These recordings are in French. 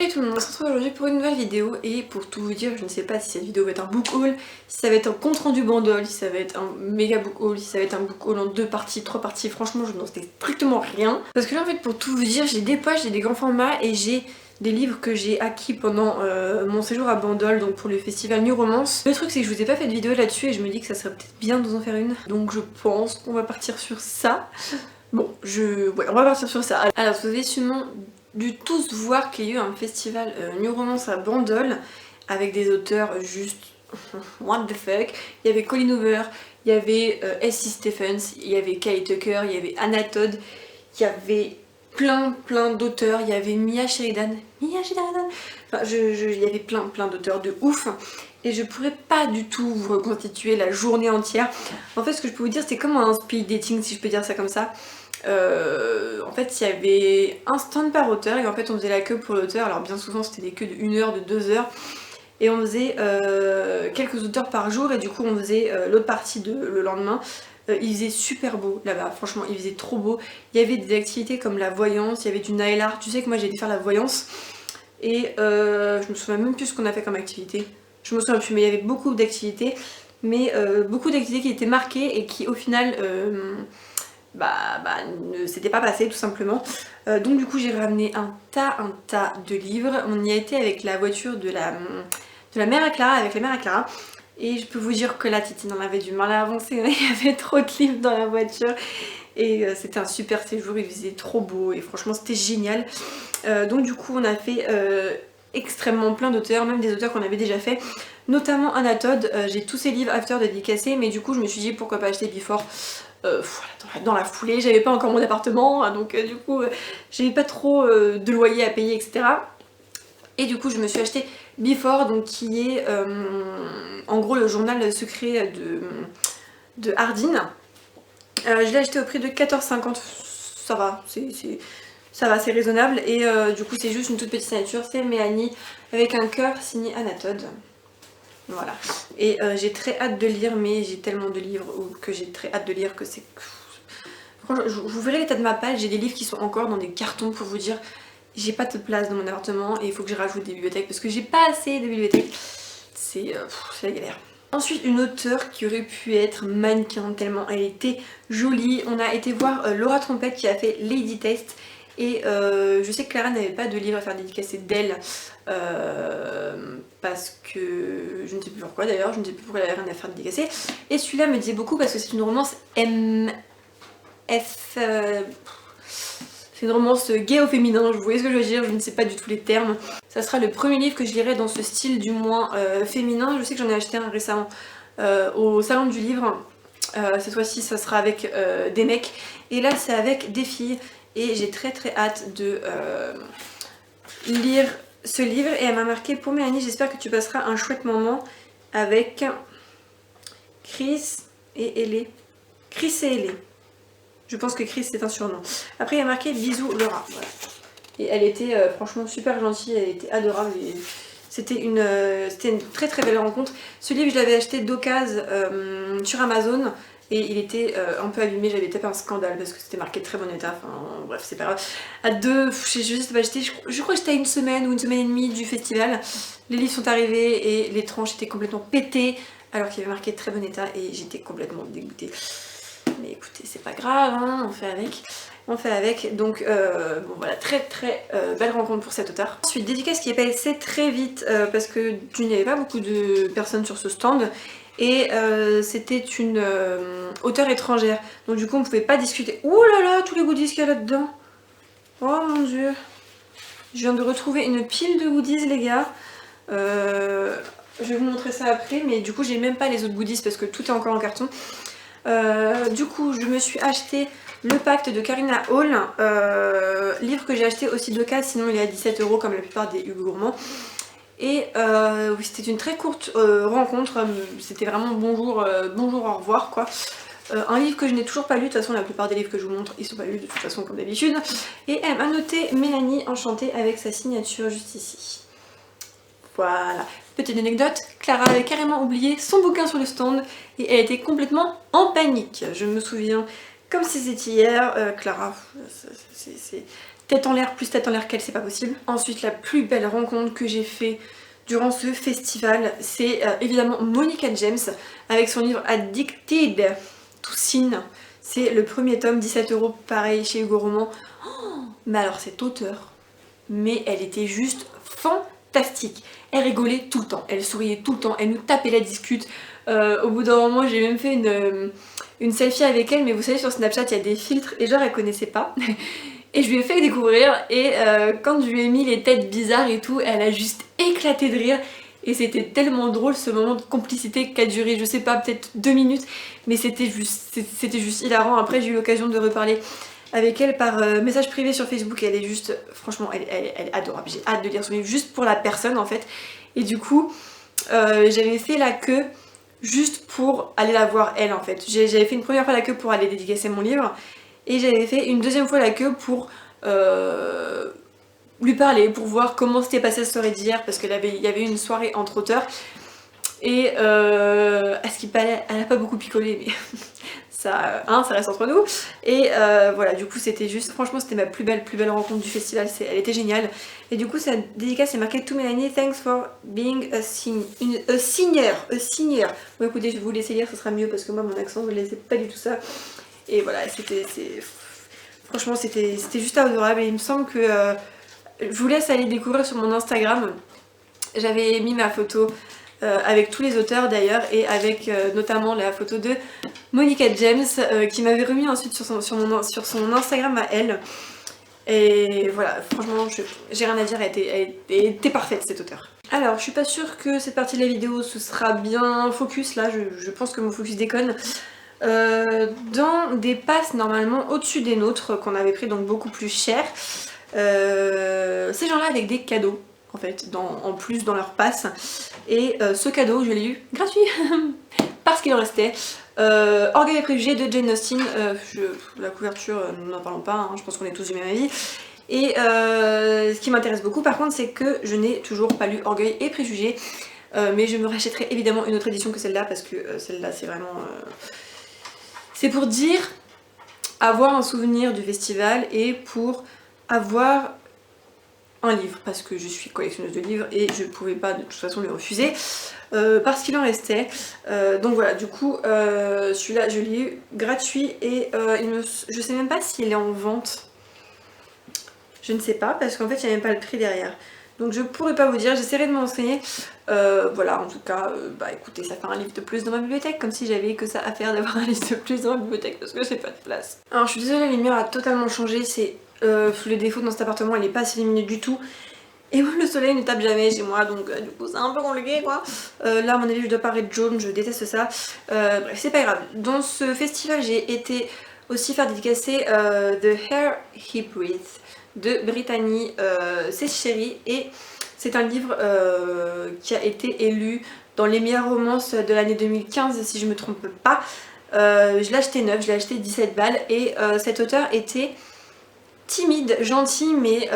Salut tout le monde, on se retrouve aujourd'hui pour une nouvelle vidéo et pour tout vous dire, je ne sais pas si cette vidéo va être un book haul, si ça va être un compte rendu Bandol, si ça va être un méga book haul, si ça va être un book haul en 2 parties, 3 parties, franchement je n'en sais strictement rien. Parce que là en fait pour tout vous dire, j'ai des poches, j'ai des grands formats et j'ai des livres que j'ai acquis pendant mon séjour à Bandol, donc pour le festival New Romance. Le truc c'est que je vous ai pas fait de vidéo là-dessus et je me dis que ça serait peut-être bien de vous en faire une, donc je pense qu'on va partir sur ça. Bon, ouais, on va partir sur ça. Alors vous avez sûrement dû tous voir qu'il y a eu un festival New Romance à Bandol avec des auteurs juste what the fuck. Il y avait Colleen Hoover, il y avait S.C. Stephens, il y avait Kay Tucker, il y avait Anna Todd, il y avait plein d'auteurs, il y avait Mia Sheridan, enfin, il y avait plein d'auteurs de ouf. Et je pourrais pas du tout vous reconstituer la journée entière. En fait, ce que je peux vous dire, c'est comme un speed dating, si je peux dire ça comme ça. En fait, il y avait un stand par auteur et en fait, on faisait la queue pour l'auteur. Alors, bien souvent, c'était des queues de 1 heure, de 2 heures. Et on faisait quelques auteurs par jour et du coup, on faisait l'autre partie le lendemain. Il faisait super beau là-bas, franchement, il faisait trop beau. Il y avait des activités comme la voyance, il y avait du nail art. Tu sais que moi, j'ai été faire la voyance. Et je me souviens même plus ce qu'on a fait comme activité. Je me souviens plus, mais il y avait beaucoup d'activités. Mais beaucoup d'activités qui étaient marquées et qui, au final, ne s'était pas passé tout simplement. Donc du coup, j'ai ramené un tas de livres. On y a été avec la voiture de la mère à Clara, avec la mère à Clara. Et je peux vous dire que la Titine en avait du mal à avancer. Il y avait trop de livres dans la voiture. Et c'était un super séjour, il faisait trop beau et franchement c'était génial. Donc du coup on a fait extrêmement plein d'auteurs, même des auteurs qu'on avait déjà fait, notamment Anna Todd. J'ai tous ses livres after dédicacés, mais du coup je me suis dit pourquoi pas acheter Before dans la foulée. J'avais pas encore mon appartement, donc du coup j'avais pas trop de loyer à payer, etc. Et du coup je me suis acheté Before, donc qui est en gros le journal secret de Hardin. Je l'ai acheté au prix de 14,50, ça va, c'est raisonnable. Et du coup c'est juste une toute petite signature, c'est Mélanie avec un cœur signé Anna Todd. Voilà. Et j'ai très hâte de lire, mais j'ai tellement de livres que j'ai très hâte de lire que c'est... Franchement, vous verrez l'état de ma page, j'ai des livres qui sont encore dans des cartons pour vous dire. J'ai pas de place dans mon appartement et il faut que je rajoute des bibliothèques parce que j'ai pas assez de bibliothèques. C'est la galère. Ensuite, une auteure qui aurait pu être mannequin tellement elle était jolie. On a été voir Laura Trompette qui a fait Lady Taste. Et je sais que Clara n'avait pas de livre à faire dédicacer d'elle parce que je ne sais plus pourquoi d'ailleurs, je ne sais plus pourquoi elle avait rien à faire dédicacer. Et celui-là me disait beaucoup parce que c'est une romance c'est une romance gay au féminin, vous voyez ce que je veux dire, je ne sais pas du tout les termes. Ça sera le premier livre que je lirai dans ce style du moins féminin. Je sais que j'en ai acheté un récemment au salon du livre. Cette fois-ci ça sera avec des mecs et là c'est avec des filles et j'ai très hâte de lire ce livre. Et elle m'a marqué: pour Mélanie, j'espère que tu passeras un chouette moment avec Chris et Ellie. Chris et Ellie. Je pense que Chris c'est un surnom. Après il y a marqué bisous Laura. Voilà. Et elle était franchement super gentille, elle était adorable. C'était une très belle rencontre. Ce livre je l'avais acheté d'occasion sur Amazon. Et il était un peu abîmé, j'avais tapé un scandale parce que c'était marqué très bon état, enfin bref c'est pas grave. À deux, j'ai juste acheté, je crois que j'étais à 1 semaine ou 1 semaine et demie du festival. Les livres sont arrivés et les tranches étaient complètement pétées alors qu'il y avait marqué très bon état et j'étais complètement dégoûtée. Mais écoutez, c'est pas grave, hein, on fait avec. Donc bon voilà, très belle rencontre pour cet auteur. Ensuite, dédicace qui est passée très vite parce que tu n'y avait pas beaucoup de personnes sur ce stand. Et c'était une auteure étrangère. Donc du coup on pouvait pas discuter. Ouh là là, tous les goodies qu'il y a là-dedans. Oh mon dieu. Je viens de retrouver une pile de goodies les gars. Je vais vous montrer ça après. Mais du coup j'ai même pas les autres goodies parce que tout est encore en carton. Du coup je me suis acheté le pacte de Karina Hall. Livre que j'ai acheté aussi d'occasion, sinon il est à 17 € comme la plupart des Hugo Gourmands. Et oui, c'était une très courte rencontre, c'était vraiment bonjour, au revoir quoi. Un livre que je n'ai toujours pas lu, de toute façon la plupart des livres que je vous montre ils sont pas lus de toute façon comme d'habitude. Et elle m'a noté Mélanie enchantée avec sa signature juste ici. Voilà. Petite anecdote, Clara avait carrément oublié son bouquin sur le stand et elle était complètement en panique. Je me souviens comme si c'était hier, Clara, c'est tête en l'air, plus tête en l'air qu'elle, c'est pas possible. Ensuite, la plus belle rencontre que j'ai fait durant ce festival, c'est évidemment Monica James avec son livre Addicted to Sin. C'est le premier tome, 17 € pareil chez Hugo Roman. Oh, mais alors cette auteure, mais elle était juste fantastique. Elle rigolait tout le temps, elle souriait tout le temps, elle nous tapait la discute. Au bout d'un moment, j'ai même fait une selfie avec elle, mais vous savez sur Snapchat il y a des filtres et genre elle connaissait pas. Et je lui ai fait découvrir et quand je lui ai mis les têtes bizarres et tout, elle a juste éclaté de rire. Et c'était tellement drôle ce moment de complicité qui a duré, je sais pas, peut-être 2 minutes. Mais c'était juste hilarant. Après j'ai eu l'occasion de reparler avec elle par message privé sur Facebook. Elle est juste, franchement, elle est adorable. J'ai hâte de lire son livre juste pour la personne en fait. Et du coup, j'avais fait la queue juste pour aller la voir elle en fait. J'avais fait une première fois la queue pour aller dédicacer mon livre. Et j'avais fait une deuxième fois la queue pour lui parler, pour voir comment s'était passée la soirée d'hier, parce qu'il y avait eu une soirée entre auteurs. Et à ce qu'il paraît, elle a pas beaucoup picolé, mais ça reste entre nous. Et voilà, du coup c'était juste, franchement c'était ma plus belle rencontre du festival, elle était géniale. Et du coup sa dédicace c'est marqué to Mélanie, thanks for being a senior. Bon écoutez, je vais vous laisser lire, ce sera mieux parce que moi mon accent je ne laissais pas du tout ça. Et voilà, franchement c'était juste adorable. Et il me semble que je vous laisse aller découvrir sur mon Instagram. J'avais mis ma photo avec tous les auteurs d'ailleurs, et avec notamment la photo de Monica James qui m'avait remis ensuite sur son Instagram à elle. Et voilà, franchement j'ai rien à dire, elle était parfaite cette auteure. Alors je suis pas sûre que cette partie de la vidéo ce sera bien focus là, je pense que mon focus déconne. Dans des passes normalement au-dessus des nôtres qu'on avait pris donc beaucoup plus cher, ces gens-là avec des cadeaux en fait en plus dans leur passe. Et ce cadeau je l'ai eu gratuit parce qu'il en restait. Orgueil et préjugés de Jane Austen. La couverture, n'en parlons pas, hein, je pense qu'on est tous du même avis. Et ce qui m'intéresse beaucoup par contre c'est que je n'ai toujours pas lu Orgueil et préjugés, mais je me rachèterai évidemment une autre édition que celle-là parce que celle-là c'est vraiment... c'est pour dire avoir un souvenir du festival et pour avoir un livre, parce que je suis collectionneuse de livres et je pouvais pas de toute façon le refuser parce qu'il en restait. Donc voilà, du coup celui-là je l'ai eu gratuit et je sais même pas s'il est en vente. Je ne sais pas parce qu'en fait il n'y a même pas le prix derrière. Donc je pourrais pas vous dire, j'essaierai de m'enseigner. Voilà, en tout cas, bah écoutez, ça fait un livre de plus dans ma bibliothèque, comme si j'avais que ça à faire d'avoir un livre de plus dans ma bibliothèque parce que j'ai pas de place. Alors je suis désolée, la lumière a totalement changé, c'est le défaut dans cet appartement, elle est pas assez lumineuse du tout. Et moi le soleil ne tape jamais chez moi, donc du coup c'est un peu compliqué quoi. Là à mon avis je dois paraître jaune, je déteste ça. Bref, c'est pas grave. Dans ce festival j'ai été aussi faire dédicacer The Air He Breathes de Brittany Seccheri, et c'est un livre qui a été élu dans les meilleures romances de l'année 2015 si je me trompe pas. Je l'ai acheté neuf, je l'ai acheté 17 balles et cet auteur était timide, gentil mais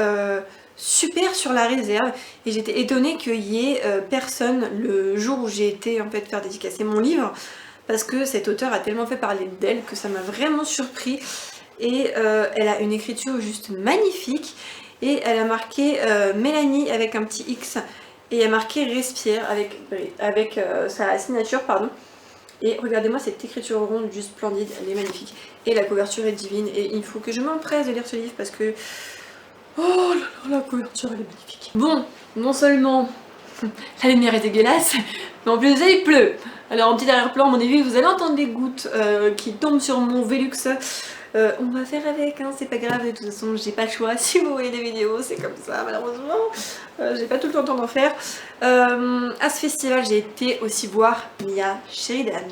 super sur la réserve, et j'étais étonnée qu'il y ait personne le jour où j'ai été en fait faire dédicacer mon livre, parce que cet auteur a tellement fait parler d'elle que ça m'a vraiment surpris. Et elle a une écriture juste magnifique, et elle a marqué Mélanie avec un petit X, et elle a marqué Respire avec sa signature, pardon. Et regardez-moi cette écriture ronde juste splendide, elle est magnifique. Et la couverture est divine, et il faut que je m'empresse de lire ce livre parce que... oh là là, la couverture elle est magnifique. Bon, non seulement la lumière est dégueulasse, mais en plus il pleut. Alors en petit arrière-plan, à mon avis, vous allez entendre des gouttes qui tombent sur mon Velux. On va faire avec, hein, c'est pas grave, de toute façon j'ai pas le choix. Si vous voyez des vidéos, c'est comme ça malheureusement. J'ai pas tout le temps d'en faire. À ce festival, j'ai été aussi voir Mia Sheridan.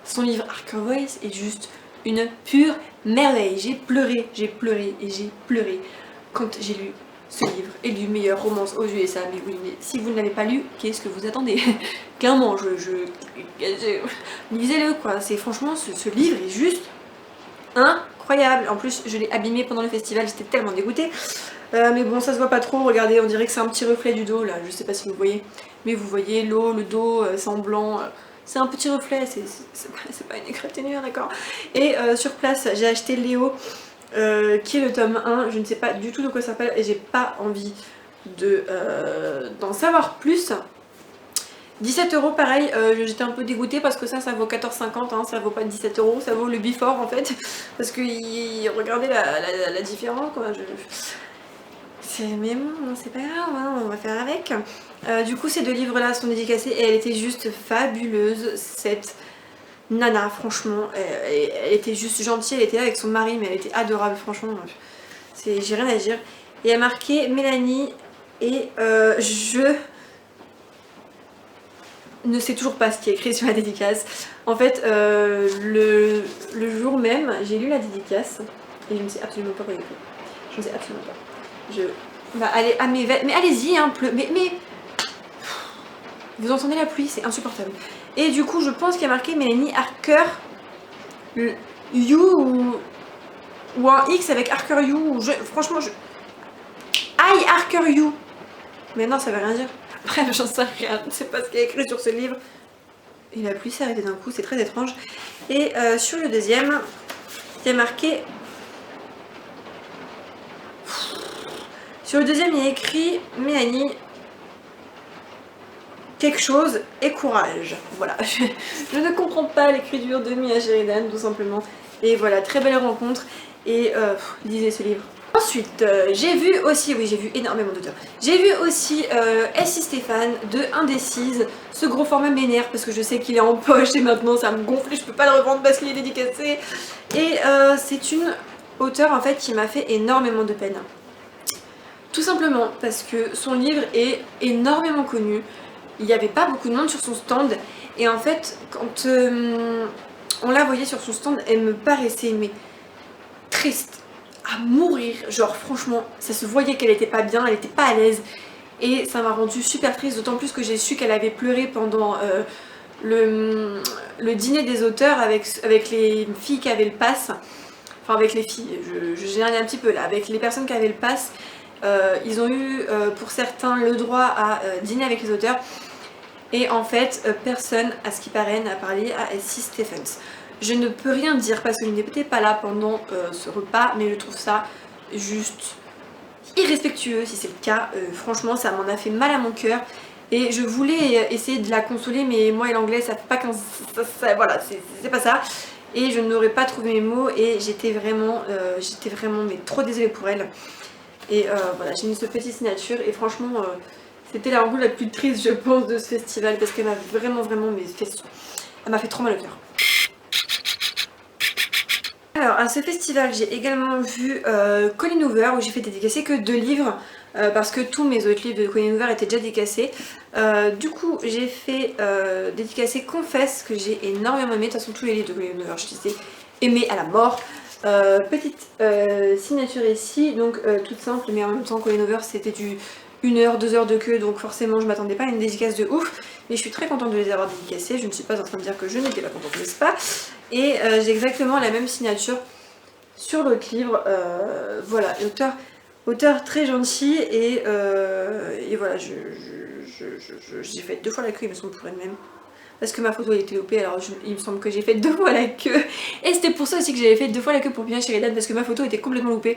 Son livre Harker Voice est juste une pure merveille. J'ai pleuré et j'ai pleuré quand j'ai lu ce livre, élu meilleure romance aux USA. Mais oui, mais si vous ne l'avez pas lu, qu'est-ce que vous attendez? Clairement, lisez-le quoi. C'est franchement, ce livre est juste incroyable. En plus, je l'ai abîmé pendant le festival, j'étais tellement dégoûtée. Mais bon, ça se voit pas trop, regardez, on dirait que c'est un petit reflet du dos là, je sais pas si vous voyez. Mais vous voyez l'eau, le dos, c'est en blanc. C'est un petit reflet, c'est pas une égratignure, d'accord. Et sur place, j'ai acheté Léo qui est le tome 1. Je ne sais pas du tout de quoi ça s'appelle et j'ai pas envie d'en savoir plus. 17 € pareil, j'étais un peu dégoûtée parce que ça vaut 14,50 hein, ça vaut pas 17 €, ça vaut le before en fait. Parce que regardez la différence quoi. Mais bon, c'est pas grave, hein, on va faire avec. Du coup ces deux livres là sont dédicacés et elle était juste fabuleuse cette nana, franchement. Elle était juste gentille, elle était là avec son mari mais elle était adorable franchement. J'ai rien à dire. Et elle a marqué Mélanie et je ne sais toujours pas ce qui est écrit sur la dédicace. En fait, le jour même, j'ai lu la dédicace et je ne sais absolument pas quoi il y a écrit. Je ne sais absolument pas. Je vais aller à mes vêtements. Mais allez-y, hein, mais vous entendez la pluie, c'est insupportable. Et du coup, je pense qu'il y a marqué Mélanie Harker You ou un X avec Harker You. Franchement, I Harker You. Mais non, ça veut rien dire. Bref, j'en sais rien, je ne sais pas ce qu'il y a écrit sur ce livre. Et la pluie s'est arrêtée d'un coup, c'est très étrange. Et sur le deuxième, il y a marqué... Sur le deuxième, il y a écrit Mélanie, quelque chose et courage. Voilà, je ne comprends pas l'écriture de Mia Sheridan, tout simplement. Et voilà, très belle rencontre. Et lisez ce livre. Ensuite, j'ai vu aussi, oui j'ai vu énormément d'auteurs, j'ai vu aussi S.I. Stéphane de Indécise. Ce gros format m'énerve parce que je sais qu'il est en poche et maintenant ça me gonfle et je peux pas le revendre parce qu'il est dédicacé. Et c'est une auteure en fait qui m'a fait énormément de peine. Tout simplement parce que son livre est énormément connu, il n'y avait pas beaucoup de monde sur son stand et en fait quand on la voyait sur son stand elle me paraissait mais triste à mourir, genre franchement ça se voyait qu'elle était pas bien, elle était pas à l'aise et ça m'a rendu super triste, d'autant plus que j'ai su qu'elle avait pleuré pendant le dîner des auteurs avec les filles qui avaient le pass, enfin avec les filles, je généralise un petit peu là, avec les personnes qui avaient le pass, ils ont eu pour certains le droit à dîner avec les auteurs et en fait personne à ce qui paraît n'a parlé à S.I. Stephens. Je ne peux rien dire parce que je n'étais pas là pendant ce repas, mais je trouve ça juste irrespectueux si c'est le cas. Franchement, ça m'en a fait mal à mon cœur. Et je voulais essayer de la consoler, mais moi et l'anglais, ça fait pas qu'un... Voilà, c'est pas ça. Et je n'aurais pas trouvé mes mots et j'étais vraiment mais trop désolée pour elle. Et voilà, j'ai mis ce petit signature et franchement, c'était la rencontre la plus triste, je pense, de ce festival parce qu'elle m'a vraiment elle m'a fait trop mal au cœur. Alors à ce festival j'ai également vu Colleen Hoover où j'ai fait dédicacer que 2 livres parce que tous mes autres livres de Colleen Hoover étaient déjà dédicacés. Du coup j'ai fait dédicacer Confesse que j'ai énormément aimé, de toute façon tous les livres de Colleen Hoover je les ai aimés à la mort. Petite signature ici, donc toute simple mais en même temps Colleen Hoover c'était du 1 heure, 2 heures de queue donc forcément je m'attendais pas à une dédicace de ouf mais je suis très contente de les avoir dédicacés, je ne suis pas en train de dire que je n'étais pas contente, n'est-ce pas? Et j'ai exactement la même signature sur l'autre livre, voilà, auteur très gentil et voilà, j'ai fait 2 fois la queue il me semble pour elle-même. Parce que ma photo était loupée, alors il me semble que j'ai fait 2 fois la queue. Et c'était pour ça aussi que j'avais fait 2 fois la queue pour Mia Sheridan parce que ma photo était complètement loupée.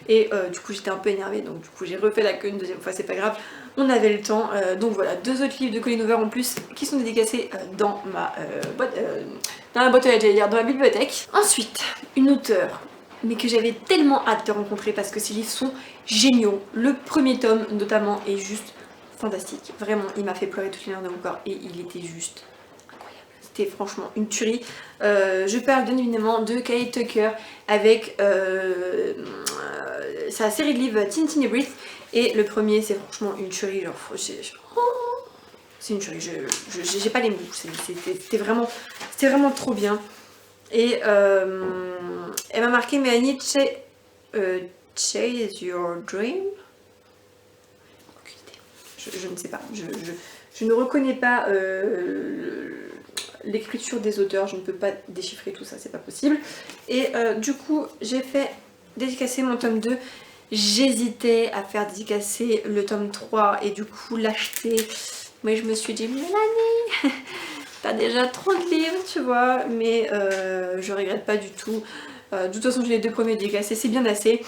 Et du coup j'étais un peu énervée, donc du coup j'ai refait la queue une deuxième fois, c'est pas grave, on avait le temps. Donc voilà, 2 autres livres de Colleen Hoover en plus qui sont dédicacés dans ma boîte, dans la boîte à lettres, dans ma bibliothèque. Ensuite, une auteure, mais que j'avais tellement hâte de rencontrer parce que ces livres sont géniaux. Le premier tome notamment est juste fantastique, vraiment il m'a fait pleurer toutes les larmes de mon corps et il était juste incroyable, c'était franchement une tuerie. Je parle bien évidemment de Kate Tucker avec sa série de livres Teen Tiny Breath et le premier c'est franchement une tuerie, genre c'est une tuerie, j'ai pas les mots, c'était vraiment trop bien. Et elle m'a marqué Mélanie Chase Your Dream. Je ne sais pas, je ne reconnais pas l'écriture des auteurs, je ne peux pas déchiffrer tout ça, c'est pas possible. Et du coup j'ai fait dédicacer mon tome 2, j'hésitais à faire dédicacer le tome 3 et du coup l'acheter, mais je me suis dit Mélanie t'as déjà trop de livres tu vois, mais je regrette pas du tout. De toute façon j'ai les deux premiers dédicacés, c'est bien assez.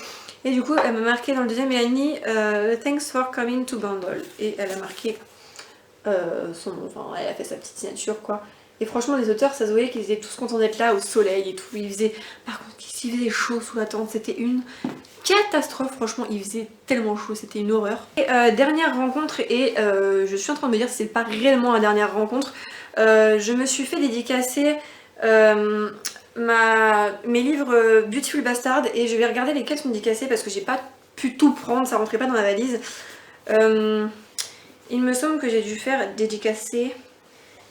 Et du coup elle m'a marqué dans le deuxième Mélanie Thanks for coming to Bandol. Et elle a marqué son nom, enfin elle a fait sa petite signature quoi. Et franchement les auteurs ça se voyait qu'ils étaient tous contents d'être là au soleil et tout. Par contre il faisait chaud sous la tente, c'était une catastrophe, franchement il faisait tellement chaud, c'était une horreur. Et dernière rencontre, et je suis en train de me dire si c'est pas réellement la dernière rencontre, je me suis fait dédicacer mes livres Beautiful Bastard et je vais regarder lesquels sont dédicacés parce que j'ai pas pu tout prendre, ça rentrait pas dans la valise. Il me semble que j'ai dû faire dédicacer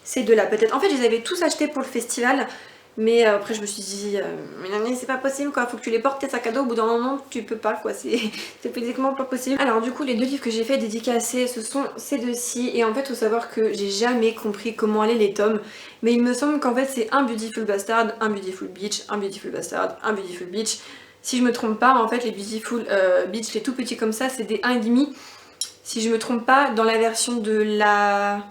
ces deux là peut-être. En fait je les avais tous achetés pour le festival. Mais après je me suis dit, mais c'est pas possible quoi, faut que tu les portes tes sacs à dos, au bout d'un moment tu peux pas quoi, c'est physiquement pas possible. Alors du coup les deux livres que j'ai fait dédicacer ce sont ces deux-ci, et en fait faut savoir que j'ai jamais compris comment allaient les tomes, mais il me semble qu'en fait c'est un Beautiful Bastard, un Beautiful Beach, un Beautiful Bastard, un Beautiful Beach. Si je me trompe pas en fait les Beautiful Beach, les tout petits comme ça c'est des 1,5. Si je me trompe pas dans la version de la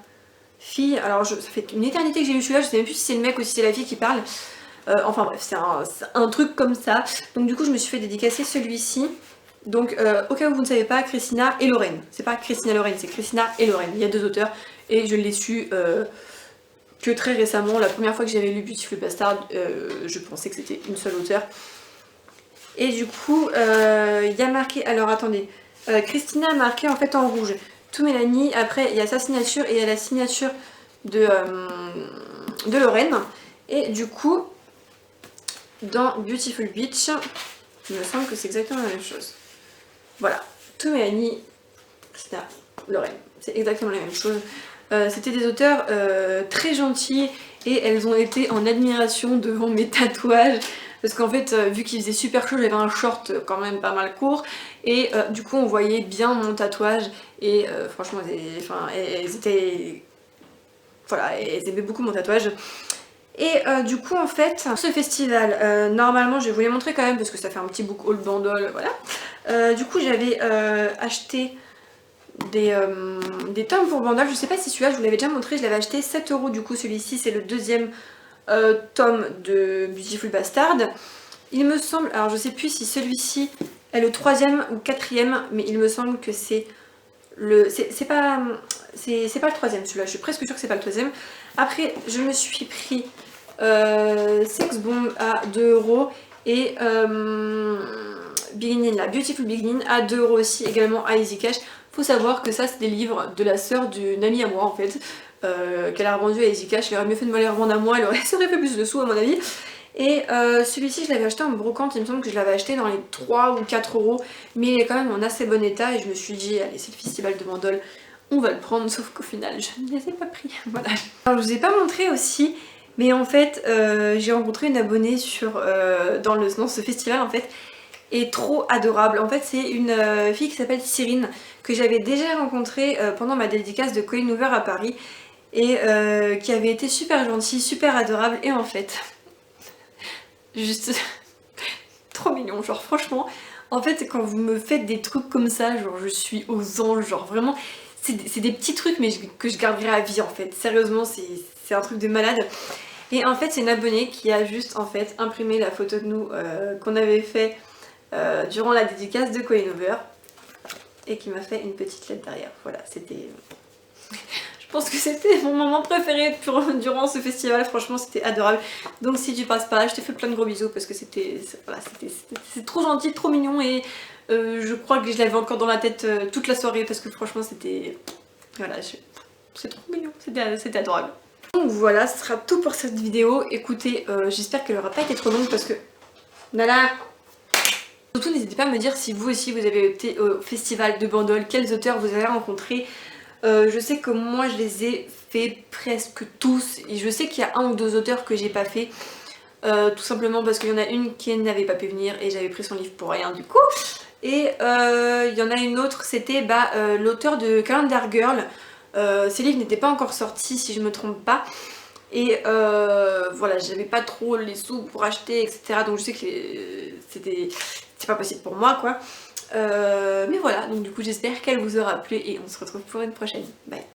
fille, alors ça fait une éternité que j'ai lu celui-là, je sais même plus si c'est le mec ou si c'est la fille qui parle. Enfin bref, c'est un truc comme ça. Donc du coup je me suis fait dédicacer celui-ci. Donc au cas où vous ne savez pas, Christina et Lorraine. C'est pas Christina Lorraine, c'est Christina et Lorraine. Il y a deux auteurs et je l'ai su que très récemment. La première fois que j'avais lu Beautiful Bastard, je pensais que c'était une seule auteure. Et du coup, il y a marqué, alors attendez, Christina a marqué en fait en rouge tout Mélanie, après il y a sa signature et il y a la signature de Lorraine. Et du coup, dans Beautiful Beach, il me semble que c'est exactement la même chose. Voilà, tout Mélanie, Christina, Lorraine, c'est exactement la même chose. C'était des auteurs très gentils et elles ont été en admiration devant mes tatouages. Parce qu'en fait, vu qu'il faisait super chaud, j'avais un short quand même pas mal court. Et du coup, on voyait bien mon tatouage. Et franchement, elles étaient... Voilà, elles aimaient beaucoup mon tatouage. Et du coup, en fait, ce festival, normalement, je vais vous les montrer quand même parce que ça fait un petit book haul Bandol, voilà. Du coup, j'avais acheté des tomes pour Bandol. Je sais pas si celui-là, je vous l'avais déjà montré, je l'avais acheté 7 € du coup. Celui-ci, c'est le deuxième tome de Beautiful Bastard. Il me semble, alors je sais plus si celui-ci est le troisième ou quatrième, mais il me semble que c'est le... c'est pas le troisième celui-là, je suis presque sûre que c'est pas le troisième. Après, je me suis pris Sex Bomb à 2 € et Beginning, la Beautiful Beginning à 2 € aussi, également à Easy Cash. Faut savoir que ça, c'est des livres de la sœur d'une amie à moi en fait. Qu'elle a revendu à Easy Cash, elle aurait mieux fait de me les revendre à moi, elle aurait fait plus de sous à mon avis. Et celui-ci je l'avais acheté en brocante, il me semble que je l'avais acheté dans les 3 ou 4 €, mais il est quand même en assez bon état et je me suis dit allez c'est le festival de Bandol, on va le prendre, sauf qu'au final je ne les ai pas pris, voilà. Alors je vous ai pas montré aussi, mais en fait j'ai rencontré une abonnée dans ce festival en fait, et trop adorable. En fait c'est une fille qui s'appelle Cyrine, que j'avais déjà rencontrée pendant ma dédicace de Colleen Hoover à Paris, et qui avait été super gentille, super adorable, et en fait, juste trop mignon, genre franchement, en fait quand vous me faites des trucs comme ça, genre je suis aux anges, genre vraiment, c'est des petits trucs mais que je garderai à vie en fait, sérieusement c'est un truc de malade. Et en fait c'est une abonnée qui a juste en fait imprimé la photo de nous qu'on avait fait durant la dédicace de Colleen Hoover, et qui m'a fait une petite lettre derrière, voilà, c'était... Je pense que c'était mon moment préféré durant ce festival, franchement c'était adorable. Donc si tu passes par là, je te fais plein de gros bisous parce que c'est trop gentil, trop mignon, et je crois que je l'avais encore dans la tête toute la soirée parce que franchement c'était... Voilà, c'est trop mignon, c'était adorable. Donc voilà, ce sera tout pour cette vidéo. Écoutez, j'espère qu'elle aura pas été trop longue parce que... Voilà. Surtout n'hésitez pas à me dire si vous aussi vous avez été au festival de Bandol, quels auteurs vous avez rencontrés. Je sais que moi je les ai fait presque tous, et je sais qu'il y a un ou deux auteurs que j'ai pas fait, tout simplement parce qu'il y en a une qui n'avait pas pu venir et j'avais pris son livre pour rien du coup. Et il y en a une autre, c'était l'auteur de Calendar Girl. Ces livres n'étaient pas encore sortis si je me trompe pas, et voilà, j'avais pas trop les sous pour acheter etc, donc je sais que c'est pas possible pour moi quoi. Mais voilà, donc du coup j'espère qu'elle vous aura plu et on se retrouve pour une prochaine. Bye.